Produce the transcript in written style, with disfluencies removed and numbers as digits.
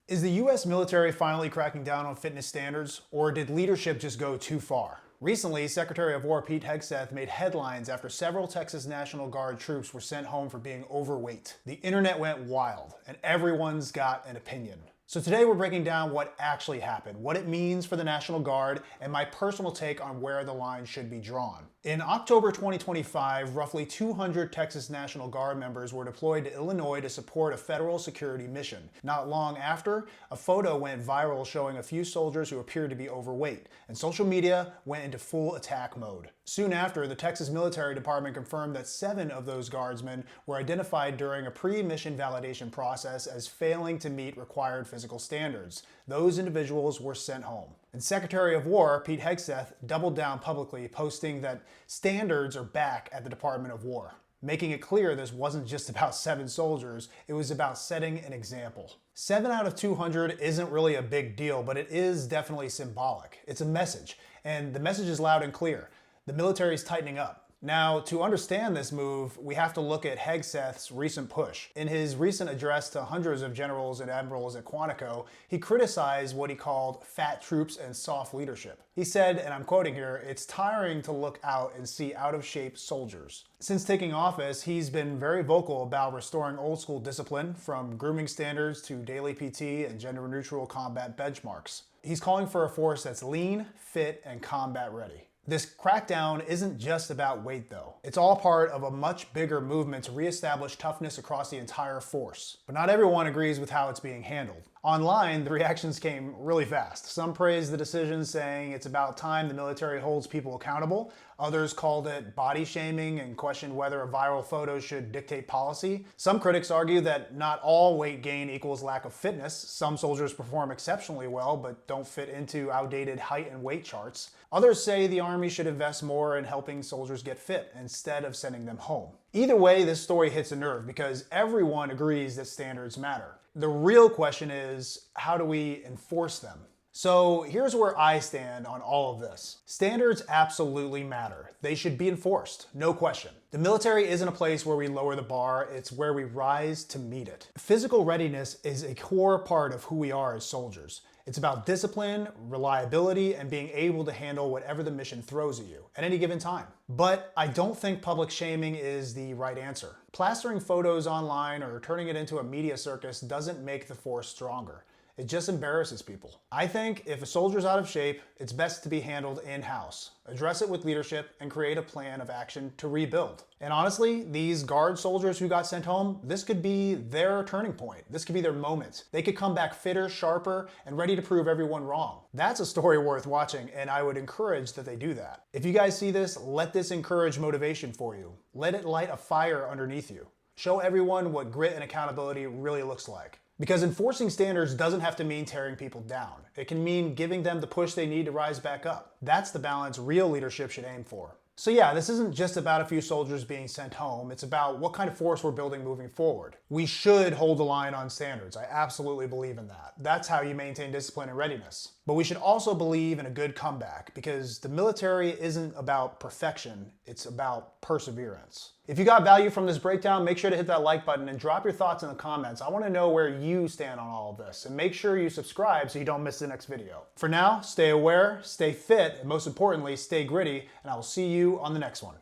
Is the US military finally cracking down on fitness standards, or did leadership just go too far? Recently, Secretary of War Pete Hegseth made headlines after several Texas National Guard troops were sent home for being overweight. The internet went wild, and everyone's got an opinion. So today we're breaking down what actually happened, what it means for the National Guard, and my personal take on where the line should be drawn. In October 2025, roughly 200 Texas National Guard members were deployed to Illinois to support a federal security mission. Not long after, a photo went viral showing a few soldiers who appeared to be overweight, and social media went into full attack mode. Soon after, the Texas Military Department confirmed that 7 of those guardsmen were identified during a pre-mission validation process as failing to meet required physical standards. Those individuals were sent home. And Secretary of War Pete Hegseth doubled down publicly, posting that standards are back at the Department of War, making it clear this wasn't just about 7 soldiers, it was about setting an example. 7 out of 200 isn't really a big deal, but it is definitely symbolic. It's a message, and the message is loud and clear. The military is tightening up. Now, to understand this move, we have to look at Hegseth's recent push. In his recent address to hundreds of generals and admirals at Quantico, he criticized what he called fat troops and soft leadership. He said, and I'm quoting here, "It's tiring to look out and see out-of-shape soldiers." Since taking office, he's been very vocal about restoring old-school discipline, from grooming standards to daily PT and gender-neutral combat benchmarks. He's calling for a force that's lean, fit, and combat-ready. This crackdown isn't just about weight though. It's all part of a much bigger movement to reestablish toughness across the entire force. But not everyone agrees with how it's being handled. Online, the reactions came really fast. Some praised the decision, saying it's about time the military holds people accountable. Others called it body shaming and questioned whether a viral photo should dictate policy. Some critics argue that not all weight gain equals lack of fitness. Some soldiers perform exceptionally well but don't fit into outdated height and weight charts. Others say the Army should invest more in helping soldiers get fit instead of sending them home. Either way, this story hits a nerve because everyone agrees that standards matter. The real question is, how do we enforce them? So here's where I stand on all of this. Standards absolutely matter. They should be enforced, no question. The military isn't a place where we lower the bar, it's where we rise to meet it. Physical readiness is a core part of who we are as soldiers. It's about discipline, reliability, and being able to handle whatever the mission throws at you at any given time. But I don't think public shaming is the right answer. Plastering photos online or turning it into a media circus doesn't make the force stronger. It just embarrasses people. I think if a soldier's out of shape, it's best to be handled in-house. Address it with leadership and create a plan of action to rebuild. And honestly, these Guard soldiers who got sent home, this could be their turning point. This could be their moment. They could come back fitter, sharper, and ready to prove everyone wrong. That's a story worth watching, and I would encourage that they do that. If you guys see this, let this encourage motivation for you. Let it light a fire underneath you. Show everyone what grit and accountability really looks like. Because enforcing standards doesn't have to mean tearing people down. It can mean giving them the push they need to rise back up. That's the balance real leadership should aim for. So yeah, this isn't just about a few soldiers being sent home, it's about what kind of force we're building moving forward. We should hold the line on standards. I absolutely believe in that. That's how you maintain discipline and readiness. But we should also believe in a good comeback, because the military isn't about perfection, it's about perseverance. If you got value from this breakdown, make sure to hit that like button and drop your thoughts in the comments. I want to know where you stand on all of this, and make sure you subscribe so you don't miss the next video. For now, stay aware, stay fit, and most importantly, stay gritty, and I will see you on the next one.